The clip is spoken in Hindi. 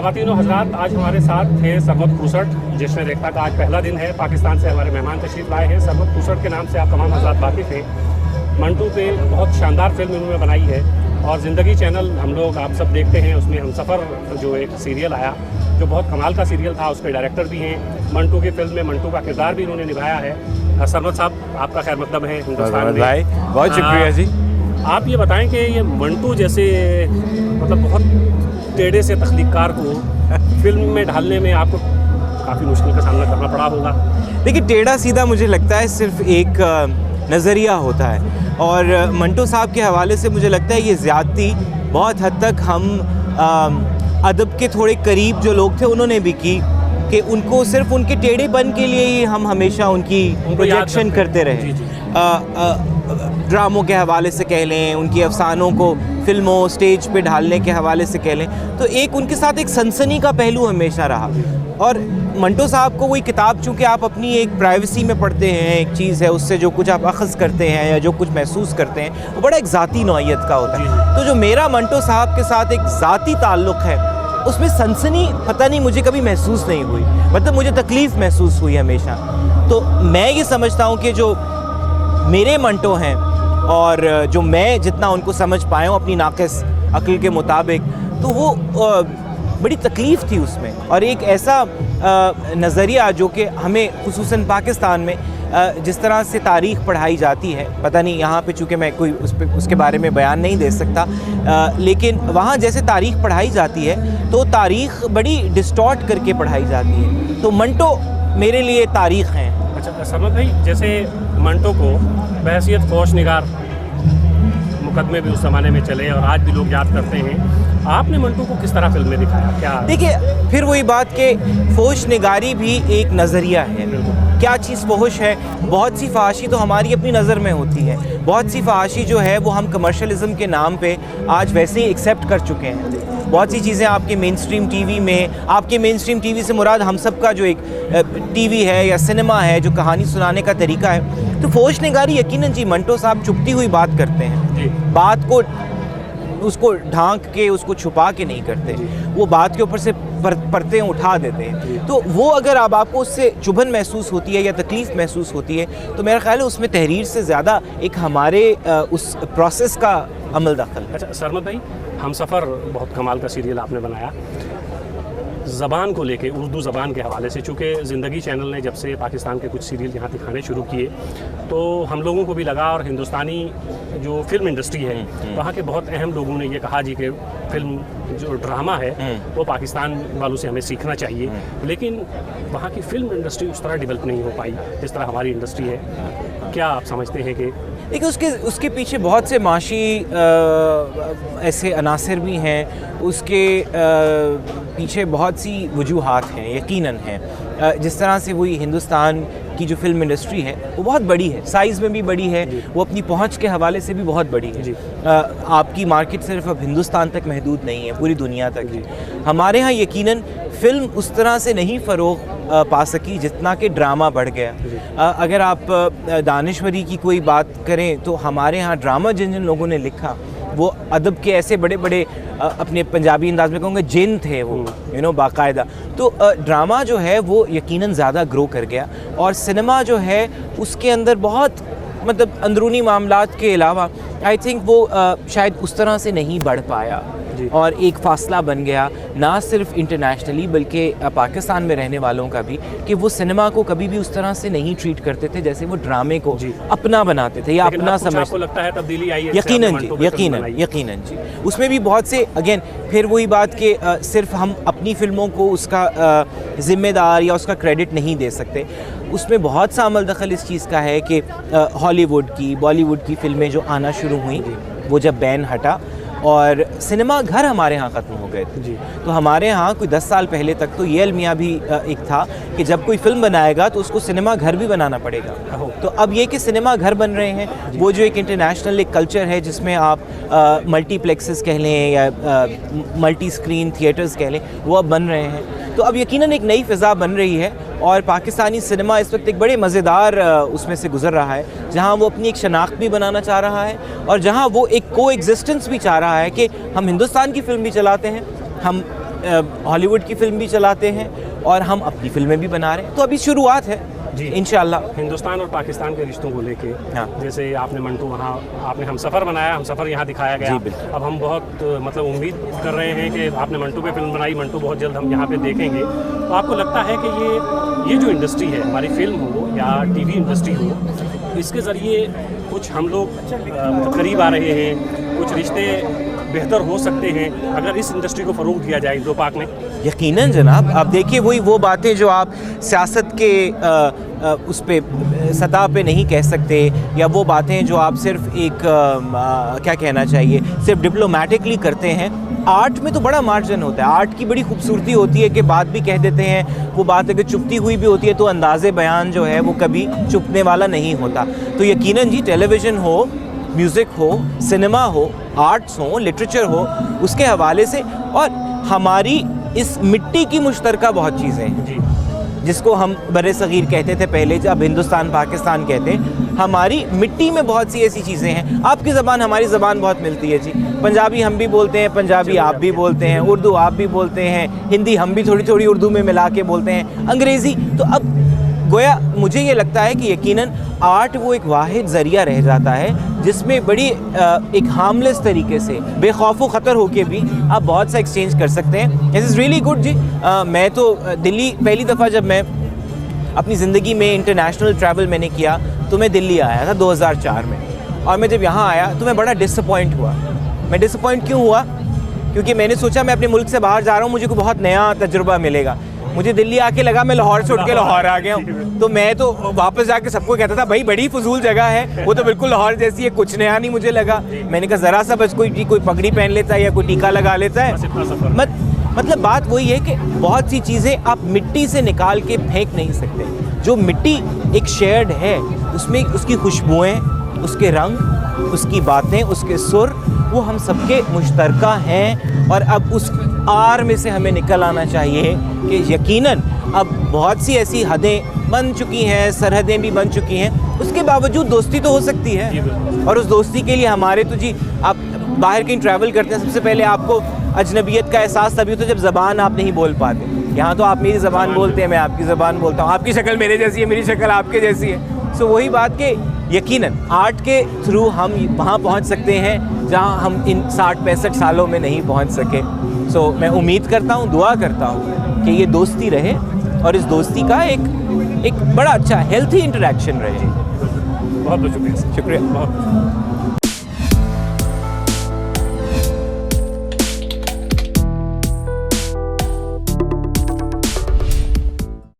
ख़वातीन और हज़रात, आज हमारे साथ थे सरमद खूसट, जश्न रेख्ता का आज पहला दिन है। पाकिस्तान से हमारे मेहमान तशरीफ़ लाए हैं। सरमद खूसट के नाम से आप तमाम हज़रात वाकिफ़ हैं। मंटू पे बहुत शानदार फिल्म इन्होंने बनाई है और ज़िंदगी चैनल हम लोग आप सब देखते हैं, उसमें हमसफ़र जो एक सीरियल आया जो बहुत कमाल का सीरियल था, उसके डायरेक्टर भी हैं। मंटू की फिल्म में मंटू का किरदार भी इन्होंने निभाया है। सरमद साहब, आपका खैर मकदम है हिंदुस्तान में। बहुत शुक्रिया जी। आप ये बताएं कि ये मंटू जैसे मतलब बहुत टेढ़े से तख्लीक़कार को फिल्म में ढालने में आपको काफ़ी मुश्किल का सामना करना पड़ा होगा। देखिए, टेढ़ा सीधा मुझे लगता है सिर्फ एक नज़रिया होता है, और मंटू साहब के हवाले से मुझे लगता है ये ज़्यादती बहुत हद तक हम अदब के थोड़े करीब जो लोग थे उन्होंने भी की, कि उनको सिर्फ उनके टेढ़ेपन के लिए ही हम हमेशा उनकी प्रोजेक्शन करते रहे। ड्रामों के हवाले से कह लें, उनकी अफसानों को फिल्मों स्टेज पे ढालने के हवाले से कह लें, तो एक उनके साथ एक सनसनी का पहलू हमेशा रहा। और मंटो साहब को वही किताब, चूँकि आप अपनी एक प्राइवेसी में पढ़ते हैं, एक चीज़ है, उससे जो कुछ आप अख़ज़ करते हैं या जो कुछ महसूस करते हैं वो बड़ा एक ज़ाती नौइयत का होता है। तो जो मेरा मंटो साहब के साथ एक ज़ाती ताल्लुक़ है, उसमें सनसनी पता नहीं मुझे कभी महसूस नहीं हुई, मतलब मुझे तकलीफ़ महसूस हुई हमेशा। तो मैं ये समझता हूँ कि जो मेरे मंटो हैं और जो मैं जितना उनको समझ पाया हूँ अपनी नाक़िस अक़ल के मुताबिक, तो वो बड़ी तकलीफ़ थी उसमें। और एक ऐसा नज़रिया जो कि हमें ख़ुसूसन पाकिस्तान में जिस तरह से तारीख़ पढ़ाई जाती है, पता नहीं यहाँ पे चूँकि मैं कोई उसके बारे में बयान नहीं दे सकता, लेकिन वहाँ जैसे तारीख़ पढ़ाई जाती है तो तारीख़ बड़ी डिस्टॉर्ट करके पढ़ाई जाती है। तो मंटो मेरे लिए तारीख़ हैं। अच्छा सरमद भाई, जैसे मंटो को बहैसियत फौश निगार मुकदमे भी उस ज़माने में चले और आज भी लोग याद करते हैं, आपने मंटू को किस तरह फिल्म में दिखाया? क्या देखिए, फिर वही बात कि फोश निगारी भी एक नज़रिया है। क्या चीज़ फोश है? बहुत सी फहाशी तो हमारी अपनी नज़र में होती है, बहुत सी फहाशी जो है वो हम कमर्शलिज़म के नाम पे आज वैसे ही एक्सेप्ट कर चुके हैं। बहुत सी चीज़ें आपके मेन स्ट्रीम टीवी में, आपके मेन स्ट्रीम टीवी से मुराद हम सब का जो एक टीवी है या सिनेमा है, जो कहानी सुनाने का तरीका है। तो फोश निगारी यकीनन जी, मंटो साहब चुपती हुई बात करते हैं, बात को उसको ढांक के, उसको छुपा के नहीं करते, वो बात के ऊपर से परतें उठा देते हैं। तो वो अगर आपको उससे चुभन महसूस होती है या तकलीफ़ महसूस होती है, तो मेरा ख्याल है उसमें तहरीर से ज़्यादा एक हमारे उस प्रोसेस का अमल दखल है। अच्छा सरमद भाई, हमसफ़र बहुत कमाल का सीरियल आपने बनाया। ज़बान को लेके, उर्दू ज़बान के हवाले से, चूँकि ज़िंदगी चैनल ने जब से पाकिस्तान के कुछ सीरियल यहाँ दिखाने शुरू किए तो हम लोगों को भी लगा, और हिंदुस्तानी जो फिल्म इंडस्ट्री है वहाँ के बहुत अहम लोगों ने ये कहा जी कि फिल्म जो ड्रामा है वो पाकिस्तान वालों से हमें सीखना चाहिए, लेकिन वहाँ की फ़िल्म इंडस्ट्री उस तरह डेवलप नहीं हो पाई जिस तरह हमारी इंडस्ट्री है। क्या आप समझते हैं कि देखिए, उसके पीछे बहुत से माशी ऐसे अनासर भी हैं, उसके पीछे बहुत सी वजूहात हैं, यकीनन हैं। जिस तरह से वही हिंदुस्तान की जो फिल्म इंडस्ट्री है वो बहुत बड़ी है, साइज़ में भी बड़ी है, वो अपनी पहुंच के हवाले से भी बहुत बड़ी है। आपकी मार्केट सिर्फ अब हिंदुस्तान तक महदूद नहीं है, पूरी दुनिया तक। हमारे यहाँ यकीनन फ़िल्म उस तरह से नहीं फ़रोग़ पा सकी जितना कि ड्रामा बढ़ गया। अगर आप दानिश्वरी की कोई बात करें तो हमारे यहाँ ड्रामा जिन जिन लोगों ने लिखा वो अदब के ऐसे बड़े बड़े अपने पंजाबी अंदाज में कहूँगा जिन थे वो, बाकायदा। तो ड्रामा जो है वो यकीनन ज़्यादा ग्रो कर गया, और सिनेमा जो है उसके अंदर बहुत मतलब अंदरूनी मामलात के अलावा आई थिंक वो शायद उस तरह से नहीं बढ़ पाया, और एक फ़ासला बन गया ना सिर्फ इंटरनेशनली बल्कि पाकिस्तान में रहने वालों का भी, कि वो सिनेमा को कभी भी उस तरह से नहीं ट्रीट करते थे जैसे वो ड्रामे को अपना बनाते थे या अपना समझते। आपको लगता है तब्दीली आई है? यकीनन जी, यकीनन जी। उसमें भी बहुत से, अगेन फिर वही बात कि सिर्फ हम अपनी फ़िल्मों को उसका ज़िम्मेदार या उसका क्रेडिट नहीं दे सकते। उसमें बहुत सा अमल दखल इस चीज़ का है कि हॉलीवुड की, बॉलीवुड की फ़िल्में जो आना शुरू हुई, वो जब बैन हटा और सिनेमा घर हमारे यहाँ ख़त्म हो गए थे, तो हमारे यहाँ कोई 10 साल पहले तक तो ये अलमिया भी एक था कि जब कोई फ़िल्म बनाएगा तो उसको सिनेमा घर भी बनाना पड़ेगा। तो अब ये कि सिनेमा घर बन रहे हैं, वो जो एक इंटरनेशनल एक कल्चर है जिसमें आप मल्टीप्लेक्सेस कह लें या मल्टी स्क्रीन थिएटर्स कह लें, वो अब बन रहे हैं। तो अब यकीनन एक नई फ़िज़ा बन रही है, और पाकिस्तानी सिनेमा इस वक्त एक बड़े मज़ेदार उसमें से गुज़र रहा है, जहाँ वो अपनी एक शनाख्त भी बनाना चाह रहा है, और जहाँ वो एक को एग्जिस्टेंस भी चाह रहा है कि हम हिंदुस्तान की फ़िल्म भी चलाते हैं, हम हॉलीवुड की फिल्म भी चलाते हैं और हम अपनी फिल्में भी बना रहे हैं। तो अभी शुरुआत है जी इंशाल्लाह। हिंदुस्तान और पाकिस्तान के रिश्तों को लेके हाँ। जैसे आपने मंटू वहाँ आपने हमसफ़र बनाया, हमसफ़र यहाँ दिखाया गया। जी, बिल्कुल। अब हम बहुत मतलब उम्मीद कर रहे हैं कि आपने मंटू पे फिल्म बनाई, मंटू बहुत जल्द हम यहाँ पे देखेंगे। तो आपको लगता है कि ये जो इंडस्ट्री है, हमारी फिल्म हो या टीवी इंडस्ट्री हो, इसके ज़रिए कुछ हम लोग मतलब करीब आ रहे हैं, कुछ रिश्ते बेहतर हो सकते हैं अगर इस इंडस्ट्री को फ़रोग दिया जाए इंडो पाक में? यकीनन जनाब, आप देखिए वही वो बातें जो आप सियासत के उस पे सतह पे नहीं कह सकते, या वो बातें जो आप सिर्फ एक क्या कहना चाहिए सिर्फ डिप्लोमेटिकली करते हैं। आर्ट में तो बड़ा मार्जिन होता है, आर्ट की बड़ी खूबसूरती होती है कि बात भी कह देते हैं, वो बात अगर चुपती हुई भी होती है तो अंदाज़े बयान जो है वो कभी चुपने वाला नहीं होता। तो यकीनन जी, टेलीविज़न हो, म्यूज़िक हो, सिनेमा हो, आर्ट्स हो, लिटरेचर हो, उसके हवाले से, और हमारी इस मिट्टी की मुश्तरका बहुत चीज़ें हैं जी, जिसको हम बरे सग़ीर कहते थे पहले, जब हिंदुस्तान पाकिस्तान कहते हैं। हमारी मिट्टी में बहुत सी ऐसी चीज़ें हैं। आपकी ज़बान हमारी ज़बान बहुत मिलती है जी, पंजाबी हम भी बोलते हैं, पंजाबी आप भी बोलते हैं, उर्दू आप भी बोलते हैं, हिंदी हम भी थोड़ी थोड़ी उर्दू में मिला के बोलते हैं, अंग्रेज़ी। तो अब गोया मुझे ये लगता है कि यकीनन आर्ट वो एक वाहिद ज़रिया रह जाता है जिसमें बड़ी एक हार्मलेस तरीके से, बेखौफ व ख़तर होके भी आप बहुत सा एक्सचेंज कर सकते हैं। दिस इज़ रियली गुड जी। मैं तो दिल्ली पहली दफ़ा जब मैं अपनी ज़िंदगी में इंटरनेशनल ट्रैवल मैंने किया तो मैं दिल्ली आया था 2004 में, और मैं जब यहाँ आया तो मैं बड़ा डिसअपॉइंट हुआ। मैं डिसअपॉइंट क्यों हुआ? क्योंकि मैंने सोचा मैं अपने मुल्क से बाहर जा रहा हूँ, मुझे कोई बहुत नया तजुर्बा मिलेगा। मुझे दिल्ली आके लगा मैं लाहौर से उठ के लाहौर आ गया हूँ। तो मैं तो वापस जाके सबको कहता था भाई बड़ी फजूल जगह है, वो तो बिल्कुल लाहौर जैसी है, कुछ नया नहीं मुझे लगा। मैंने कहा ज़रा सा बस कोई पगड़ी पहन लेता है या कोई टीका लगा लेता है। मतलब बात वही है कि बहुत सी चीज़ें आप मिट्टी से निकाल के फेंक नहीं सकते। जो मिट्टी एक शेयर्ड है, उसमें उसकी खुशबुएँ, उसके रंग, उसकी बातें, उसके सुर, वो हम सबके मुश्तरका हैं। और अब उस आर में से हमें निकल आना चाहिए कि यकीनन अब बहुत सी ऐसी हदें बन चुकी हैं, सरहदें भी बन चुकी हैं, उसके बावजूद दोस्ती तो हो सकती है। और उस दोस्ती के लिए हमारे तो जी, आप बाहर कहीं ट्रैवल करते हैं, सबसे पहले आपको अजनबियत का एहसास तभी होता है जब ज़बान आप नहीं बोल पाते। यहाँ तो आप मेरी ज़बान बोलते हैं, मैं आपकी ज़बान बोलता हूँ, आपकी शक्ल मेरे जैसी है, मेरी शक्ल आपके जैसी है। सो वही बात कि यकीनन आर्ट के थ्रू हम वहाँ पहुँच सकते हैं जहाँ हम इन 60-65 सालों में नहीं पहुँच सके। सो मैं उम्मीद करता हूँ, दुआ करता हूँ कि ये दोस्ती रहे और इस दोस्ती का एक बड़ा अच्छा हेल्थी इंटरेक्शन रहे। बहुत बहुत शुक्रिया। शुक्रिया। बहुत